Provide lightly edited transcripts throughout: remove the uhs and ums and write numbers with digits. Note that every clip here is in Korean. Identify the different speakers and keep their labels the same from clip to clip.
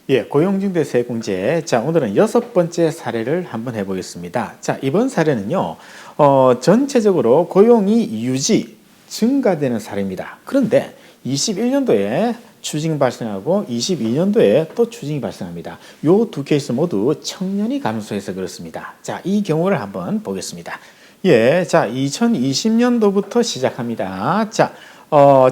Speaker 1: 예, 고용징대 세공제. 자, 오늘은 6번째 사례를 한번 해보겠습니다. 자, 이번 사례는요, 전체적으로 고용이 유지, 증가되는 사례입니다. 그런데 21년도에 추징이 발생하고 22년도에 또 추징이 발생합니다. 요 두 케이스 모두 청년이 감소해서 그렇습니다. 자, 이 경우를 한번 보겠습니다. 예, 자, 2020년도부터 시작합니다. 자,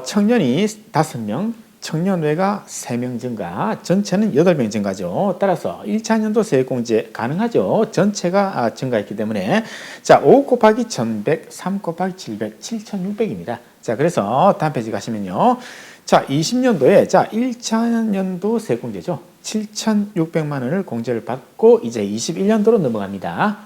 Speaker 1: 청년이 5명, 청년외가 3명 증가, 전체는 8명 증가죠. 따라서 1차년도 세액공제 가능하죠. 전체가 증가했기 때문에. 자, 5 곱하기 1100, 3 곱하기 700, 7600입니다. 자, 그래서 다음 페이지 가시면요. 자, 20년도에, 자, 1차년도 세액공제죠. 7600만 원을 공제를 받고 이제 21년도로 넘어갑니다.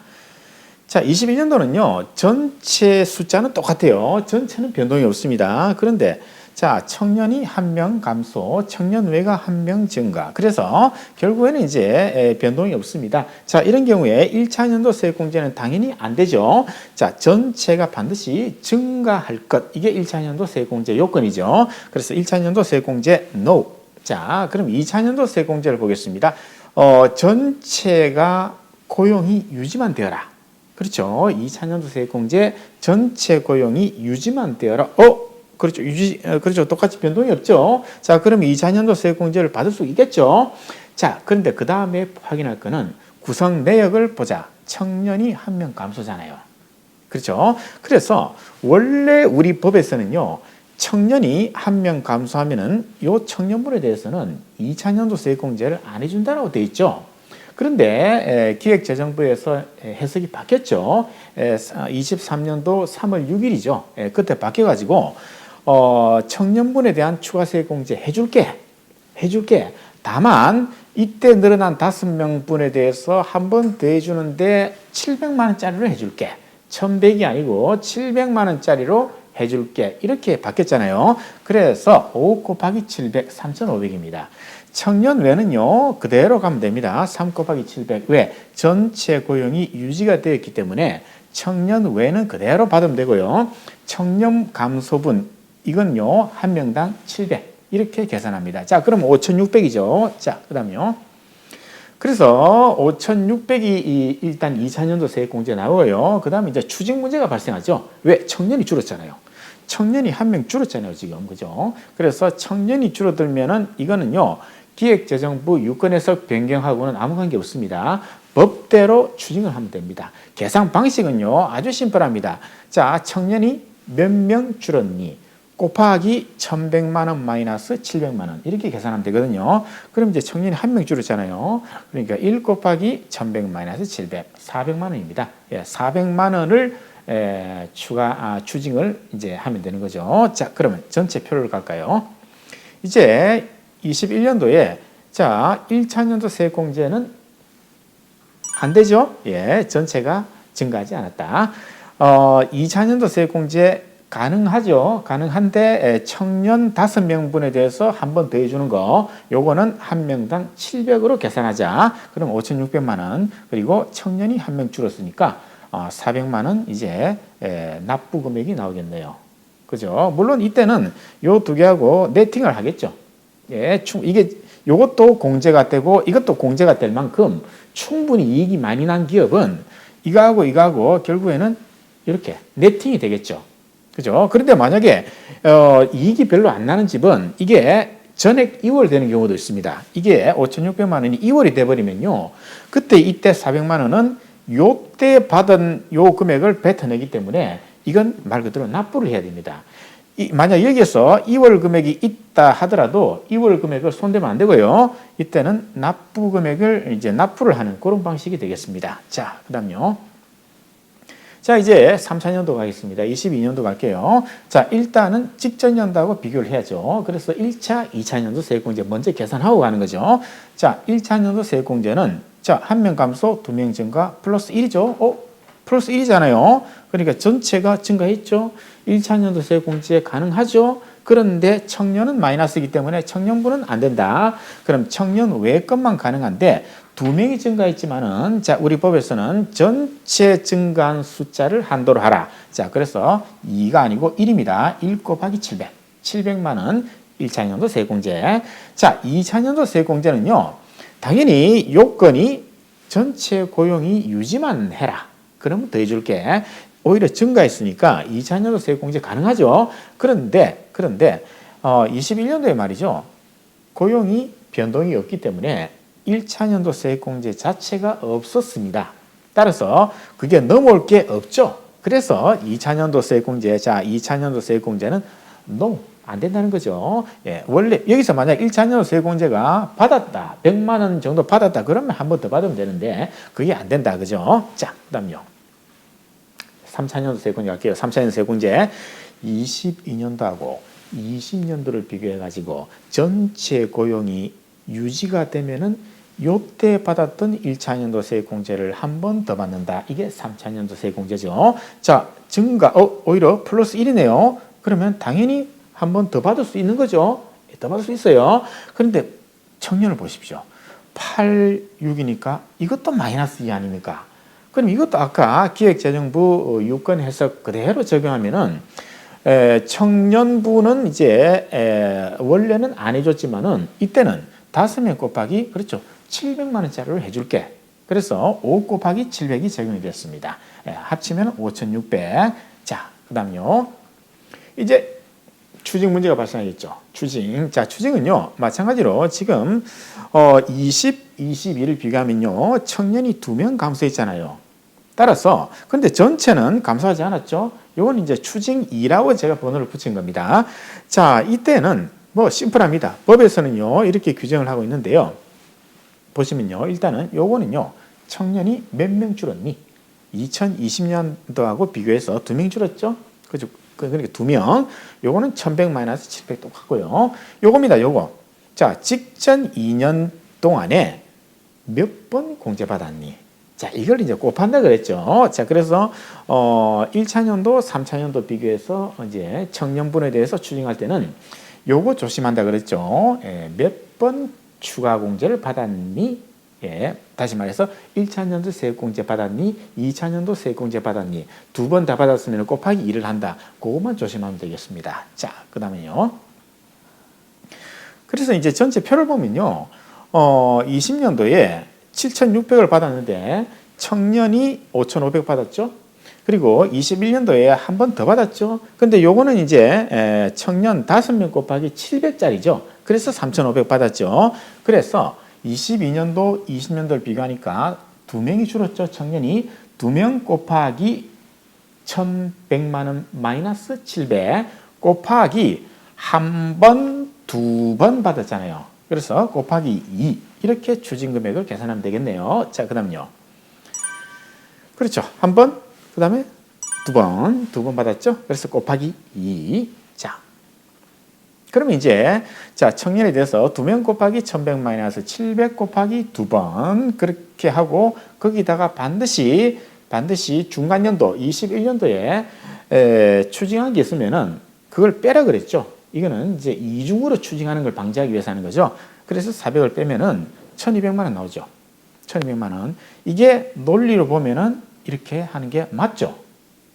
Speaker 1: 자, 21년도는요, 전체 숫자는 똑같아요. 전체는 변동이 없습니다. 그런데 자, 청년이 1명 감소, 청년외가 1명 증가. 그래서 결국에는 이제 변동이 없습니다. 자, 이런 경우에 1차년도 세액공제는 당연히 안 되죠. 자, 전체가 반드시 증가할 것. 이게 1차년도 세액공제 요건이죠. 그래서 1차년도 세액공제 NO. 자, 그럼 2차년도 세액공제를 보겠습니다. 전체가 고용이 유지만 되어라. 그렇죠. 2차년도 세액공제 전체 고용이 유지만 되어라. 그렇죠. 그렇죠. 똑같이 변동이 없죠. 자, 그럼 2차년도 세액공제를 받을 수 있겠죠. 자, 그런데 그 다음에 확인할 거는 구성 내역을 보자. 청년이 1명 감소잖아요. 그렇죠. 그래서 원래 우리 법에서는요, 청년이 1명 감소하면은 요 청년분에 대해서는 2차년도 세액공제를 안 해준다라고 되어 있죠. 그런데 기획재정부에서 해석이 바뀌었죠. 23년도 3월 6일이죠. 그때 바뀌어가지고 청년분에 대한 추가세액공제 해줄게. 다만 이때 늘어난 5명분에 대해서 한 번 더 해주는데 700만 원짜리로 해줄게. 1100이 아니고 700만 원짜리로 해줄게. 이렇게 바뀌었잖아요. 그래서 5 곱하기 700, 3500입니다. 청년외는요, 그대로 가면 됩니다. 3 곱하기 700. 왜? 전체 고용이 유지가 되었기 때문에 청년외는 그대로 받으면 되고요. 청년 감소분, 이건요, 1명당 700. 이렇게 계산합니다. 자, 그럼 5600이죠. 자, 그 다음요. 그래서 5600이 일단 2차년도 세액공제 나오고요. 그 다음에 이제 추징 문제가 발생하죠. 왜? 청년이 줄었잖아요. 청년이 1명 줄었잖아요, 지금. 그죠? 그래서 청년이 줄어들면은 이거는요, 기획재정부 유권해석 변경하고는 아무 관계 없습니다. 법대로 추징을 하면 됩니다. 계산 방식은요, 아주 심플합니다. 자, 청년이 몇 명 줄었니? 곱하기 1100만 원 마이너스 700만 원. 이렇게 계산하면 되거든요. 그럼 이제 청년이 1명 줄었잖아요. 그러니까 1 곱하기 1100 마이너스 700, 400만 원입니다. 예, 400만 원을 추징을 이제 하면 되는 거죠. 자, 그러면 전체 표를 갈까요? 이제 21년도에 자, 1차년도 세액공제는 안 되죠? 예, 전체가 증가하지 않았다. 2차년도 세액공제 가능하죠. 가능한데 청년 5명분에 대해서 한 번 더 해주는 거, 요거는 1명당 700으로 계산하자. 그럼 5600만 원. 그리고 청년이 1명 줄었으니까 400만 원 이제 납부 금액이 나오겠네요. 그죠? 물론 이때는 요 두 개하고 네팅을 하겠죠. 예, 이게 요것도 공제가 되고 이것도 공제가 될 만큼 충분히 이익이 많이 난 기업은 이거하고 결국에는 이렇게 네팅이 되겠죠. 그죠? 그런데 만약에 이익이 별로 안 나는 집은 이게 전액 2월 되는 경우도 있습니다. 이게 5,600만 원이 2월이 돼버리면요, 그때 이때 400만 원은 요때 받은 요 금액을 뱉어내기 때문에 이건 말 그대로 납부를 해야 됩니다. 만약 여기에서 2월 금액이 있다 하더라도 2월 금액을 손대면 안 되고요. 이때는 납부 금액을 이제 납부를 하는 그런 방식이 되겠습니다. 자, 그 다음요. 자, 이제 3차년도 가겠습니다. 22년도 갈게요. 자, 일단은 직전 연도하고 비교를 해야죠. 그래서 1차, 2차년도 세액공제 먼저 계산하고 가는 거죠. 자, 1차년도 세액공제는 자, 1명 감소, 2명 증가, 플러스 1이죠. 플러스 1이잖아요. 그러니까 전체가 증가했죠. 1차년도 세액공제 가능하죠. 그런데 청년은 마이너스이기 때문에 청년분은 안 된다. 그럼 청년 외 것만 가능한데 2명이 증가했지만은, 자, 우리 법에서는 전체 증가한 숫자를 한도로 하라. 자, 그래서 2가 아니고 1입니다. 1 곱하기 700. 700만 원 1차년도 세액공제. 자, 2차년도 세액공제는요, 당연히 요건이 전체 고용이 유지만 해라. 그러면 더 해줄게. 오히려 증가했으니까 2차년도 세액공제 가능하죠. 그런데 21년도에 말이죠. 고용이 변동이 없기 때문에 1차년도 세액공제 자체가 없었습니다. 따라서 그게 넘어올 게 없죠. 그래서 2차년도 세액공제, 자 2차년도 세액공제는 no, 안 된다는 거죠. 예, 원래 여기서 만약 1차년도 세액공제가 받았다, 100만 원 정도 받았다, 그러면 한 번 더 받으면 되는데 그게 안 된다, 그죠? 자, 그다음요. 3차년도 세액공제 갈게요. 3차년도 세액공제 22년도하고 20년도를 비교해가지고 전체 고용이 유지가 되면은 요때 받았던 1차년도 세액공제를 한 번 더 받는다. 이게 3차년도 세액공제죠. 자, 증가, 오히려 플러스 1이네요. 그러면 당연히 한 번 더 받을 수 있는 거죠. 더 받을 수 있어요. 그런데 청년을 보십시오. 8, 6이니까 이것도 마이너스 2 아닙니까? 그럼 이것도 아까 기획재정부 유권 해석 그대로 적용하면은 청년부는 이제 원래는 안 해줬지만은 이때는 5명 곱하기 그렇죠 700만 원짜리를 해줄게. 그래서 5 곱하기 700이 적용이 됐습니다. 합치면 5,600. 자, 그다음요. 이제 추징 문제가 발생하겠죠. 추징. 자, 추징은요. 마찬가지로 지금 20, 21을 비교하면요. 청년이 2명 감소했잖아요. 따라서 근데 전체는 감소하지 않았죠. 이건 이제 추징 2라고 제가 번호를 붙인 겁니다. 자, 이때는 뭐 심플합니다. 법에서는요. 이렇게 규정을 하고 있는데요. 보시면요. 일단은 요거는요. 청년이 몇 명 줄었니? 2020년도하고 비교해서 2명 줄었죠. 그죠? 그러니까 2명. 요거는 1100 마이너스 700 똑같고요. 요겁니다. 요거. 자, 직전 2년 동안에 몇 번 공제받았니? 자, 이걸 이제 곱한다 그랬죠. 자, 그래서 1차년도, 3차년도 비교해서 이제 청년분에 대해서 추징할 때는 요거 조심한다 그랬죠. 예, 몇 번 추가 공제를 받았니? 예, 다시 말해서 1차년도 세액공제 받았니? 2차년도 세액공제 받았니? 2번 다 받았으면 곱하기 2를 한다. 그것만 조심하면 되겠습니다. 자, 그 다음에요. 그래서 이제 전체 표를 보면요. 20년도에 7,600을 받았는데 청년이 5,500 받았죠. 그리고 21년도에 한 번 더 받았죠. 근데 요거는 이제 청년 5명 곱하기 700짜리죠. 그래서 3,500 받았죠. 그래서 22년도, 20년도를 비교하니까 2명이 줄었죠. 청년이 2명 곱하기 1,100만 원 마이너스 700 곱하기 한 번, 2번 받았잖아요. 그래서 곱하기 2 이렇게 추징 금액을 계산하면 되겠네요. 자, 그다음요. 그렇죠. 한 번, 그다음에 두 번 받았죠. 그래서 곱하기 2. 자, 그러면 이제 자 청년에 대해서 2명 곱하기 1,100 마이너스 700 곱하기 2번 그렇게 하고 거기다가 반드시 중간년도 21년도에 추징한 게 있으면은 그걸 빼라 그랬죠. 이거는 이제 이중으로 추징하는 걸 방지하기 위해서 하는 거죠. 그래서 400을 빼면은 1,200만 원 나오죠. 1,200만 원. 이게 논리로 보면은 이렇게 하는 게 맞죠.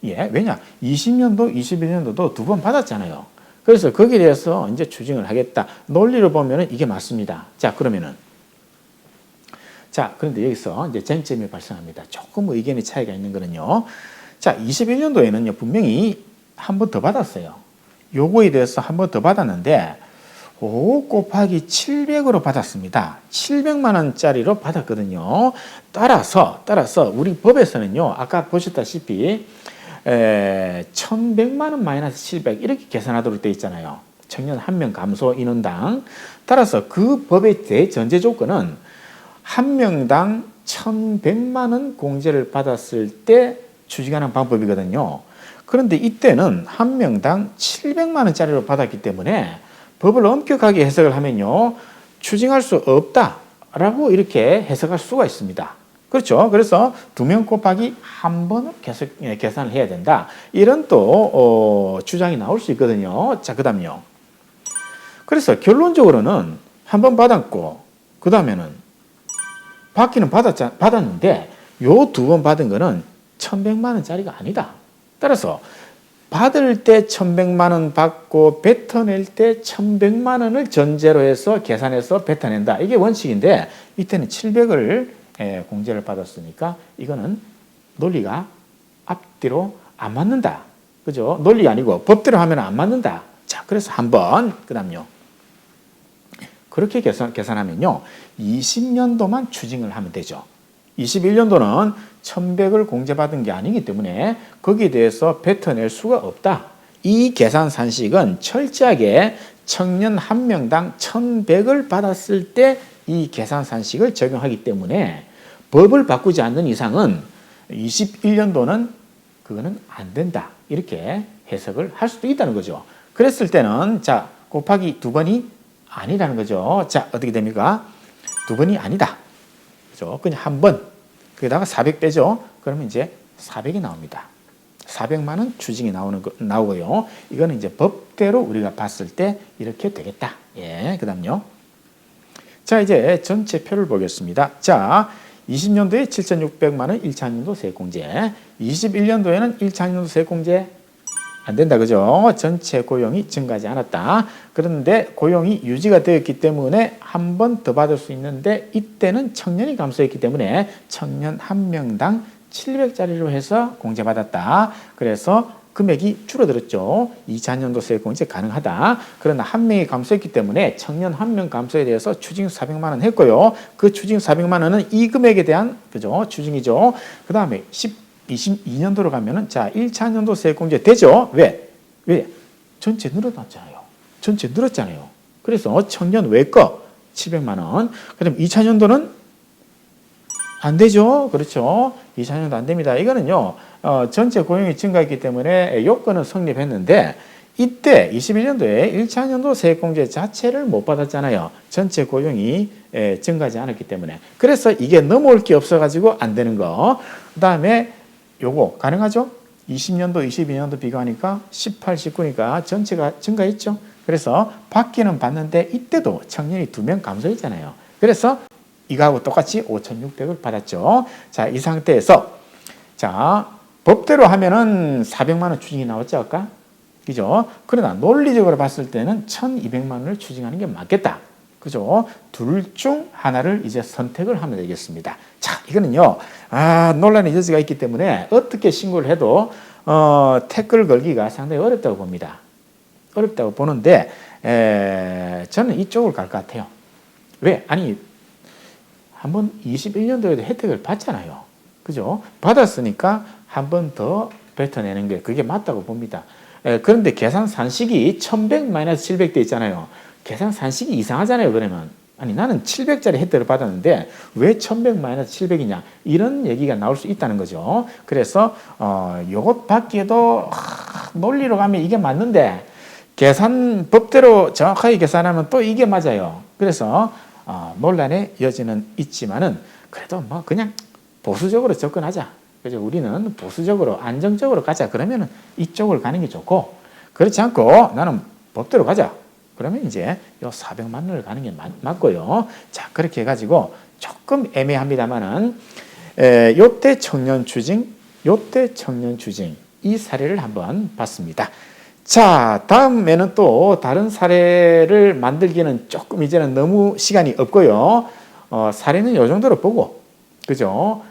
Speaker 1: 예, 왜냐? 20년도, 21년도도 2번 받았잖아요. 그래서 거기에 대해서 이제 추징을 하겠다. 논리로 보면은 이게 맞습니다. 자, 그러면은 자, 그런데 여기서 이제 쟁점이 발생합니다. 조금 의견의 차이가 있는 거는요. 자, 21년도에는요, 분명히 한 번 더 받았어요. 요거에 대해서 한 번 더 받았는데 5 곱하기 700으로 받았습니다. 700만 원짜리로 받았거든요. 따라서 우리 법에서는요. 아까 보셨다시피 1,100만 원 마이너스 700 이렇게 계산하도록 되어 있잖아요. 청년 1명 감소 인원당. 따라서 그 법의 대전제 조건은 1명당 1,100만 원 공제를 받았을 때 추징하는 방법이거든요. 그런데 이때는 1명당 700만 원짜리로 받았기 때문에 법을 엄격하게 해석을 하면요. 추징할 수 없다라고 이렇게 해석할 수가 있습니다. 그렇죠. 그래서 2명 곱하기 한 번을 계산을 해야 된다. 이런 또 주장이 나올 수 있거든요. 자, 그 다음요. 그래서 결론적으로는 한 번 받았고 그 다음에는 받기는 받았는데 요 2번 받은 거는 1,100만 원짜리가 아니다. 따라서 받을 때 1,100만 원 받고 뱉어낼 때 1,100만 원을 전제로 해서 계산해서 뱉어낸다. 이게 원칙인데 이때는 700을 공제를 받았으니까 이거는 논리가 앞뒤로 안 맞는다. 그죠? 논리가 아니고 법대로 하면 안 맞는다. 자, 그래서 한번 그다음요. 그렇게 계산하면요. 20년도만 추징을 하면 되죠. 21년도는 1,100을 공제받은 게 아니기 때문에 거기에 대해서 뱉어낼 수가 없다. 이 계산 산식은 철저하게 청년 한 명당 1,100을 받았을 때 이 계산 산식을 적용하기 때문에 법을 바꾸지 않는 이상은 21년도는 그거는 안 된다. 이렇게 해석을 할 수도 있다는 거죠. 그랬을 때는 자, 곱하기 2번이 아니라는 거죠. 자, 어떻게 됩니까? 2번이 아니다. 그죠? 그냥 한 번. 거기다가 400 빼죠. 그러면 이제 400이 나옵니다. 400만 원 추징이 나오고요. 이거는 이제 법대로 우리가 봤을 때 이렇게 되겠다. 예, 그다음요. 자, 이제 전체 표를 보겠습니다. 자, 20년도에 7,600만 원 1차년도 세액공제, 21년도에는 1차년도 세액공제 안 된다. 그죠? 전체 고용이 증가하지 않았다. 그런데 고용이 유지가 되었기 때문에 한 번 더 받을 수 있는데 이때는 청년이 감소했기 때문에 청년 한 명당 700짜리로 해서 공제받았다. 그래서 금액이 줄어들었죠. 2차년도 세액공제 가능하다. 그러나 한 명이 감소했기 때문에 청년 한 명 감소에 대해서 추징 400만 원 했고요. 그 추징 400만 원은 이 금액에 대한 그죠? 추징이죠. 그 다음에 22년도로 가면은 자 1차년도 세액공제 되죠. 왜? 전체 늘어났잖아요. 전체 늘었잖아요. 그래서 청년 외 거 700만 원. 그럼 2차년도는 안 되죠. 그렇죠. 2차년도 안 됩니다. 이거는요. 전체 고용이 증가했기 때문에 요건은 성립했는데 이때 21년도에 1차년도 세액공제 자체를 못 받았잖아요. 전체 고용이 증가하지 않았기 때문에. 그래서 이게 넘어올 게 없어가지고 안 되는 거. 그 다음에 요거 가능하죠? 20년도, 22년도 비교하니까 18, 19니까 전체가 증가했죠. 그래서 받기는 받는데 이때도 청년이 2명 감소했잖아요. 그래서 이거하고 똑같이 5,600을 받았죠. 자, 이 상태에서 자, 법대로 하면은 400만 원 추징이 나왔지 아까? 그죠? 그러나 논리적으로 봤을 때는 1,200만 원을 추징하는 게 맞겠다. 그죠? 둘 중 하나를 이제 선택을 하면 되겠습니다. 자, 이거는요. 논란의 여지가 있기 때문에 어떻게 신고를 해도 태클 걸기가 상당히 어렵다고 봅니다. 어렵다고 보는데 저는 이쪽을 갈 것 같아요. 왜? 아니 한번 21년도에도 혜택을 받잖아요. 그죠? 받았으니까 한 번 더 뱉어내는 게 그게 맞다고 봅니다. 그런데 계산 산식이 1,100-700 돼 있잖아요. 계산 산식이 이상하잖아요. 그러면 아니 나는 700짜리 혜택을 받았는데 왜 1,100-700이냐 이런 얘기가 나올 수 있다는 거죠. 그래서 요것 밖에도 논리로 가면 이게 맞는데 계산 법대로 정확하게 계산하면 또 이게 맞아요. 그래서 논란의 여지는 있지만은 그래도 뭐 그냥 보수적으로 접근하자. 그죠? 우리는 보수적으로 안정적으로 가자. 그러면은 이쪽을 가는 게 좋고 그렇지 않고 나는 법대로 가자. 그러면 이제 요 400만 원을 가는 게 맞고요. 자, 그렇게 해가지고 조금 애매합니다만은 요때 청년 추징, 요때 청년 추징 이 사례를 한번 봤습니다. 자, 다음에는 또 다른 사례를 만들기는 조금 이제는 너무 시간이 없고요. 사례는 요 정도로 보고, 그죠?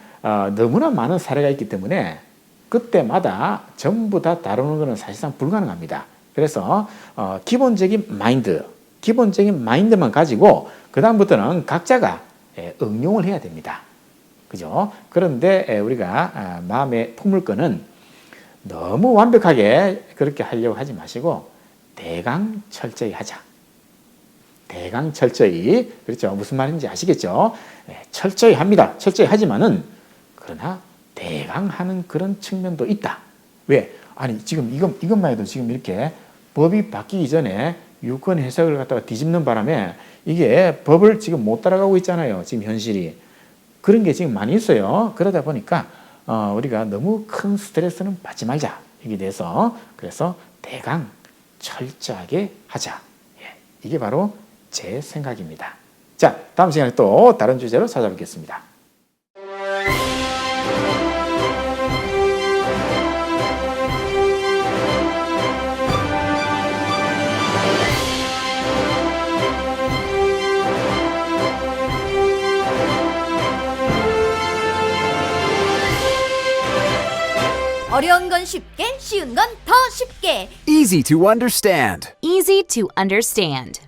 Speaker 1: 너무나 많은 사례가 있기 때문에 그때마다 전부 다 다루는 것은 사실상 불가능합니다. 그래서 기본적인 마인드만 가지고 그 다음부터는 각자가 응용을 해야 됩니다. 그죠? 그런데 우리가 마음에 품을 거는 너무 완벽하게 그렇게 하려고 하지 마시고 대강 철저히 하자. 대강 철저히. 그렇죠? 무슨 말인지 아시겠죠? 철저히 합니다. 철저히 하지만은 그러나 대강 하는 그런 측면도 있다. 왜? 아니 지금 이것만 해도 지금 이렇게 법이 바뀌기 전에 유권 해석을 갖다가 뒤집는 바람에 이게 법을 지금 못 따라가고 있잖아요. 지금 현실이. 그런 게 지금 많이 있어요. 그러다 보니까 우리가 너무 큰 스트레스는 받지 말자. 이게 돼서 그래서 대강 철저하게 하자. 이게 바로 제 생각입니다. 자, 다음 시간에 또 다른 주제로 찾아뵙겠습니다.
Speaker 2: 어려운 건 쉽게, 쉬운 건 더 쉽게.
Speaker 3: Easy to understand.
Speaker 4: Easy to understand.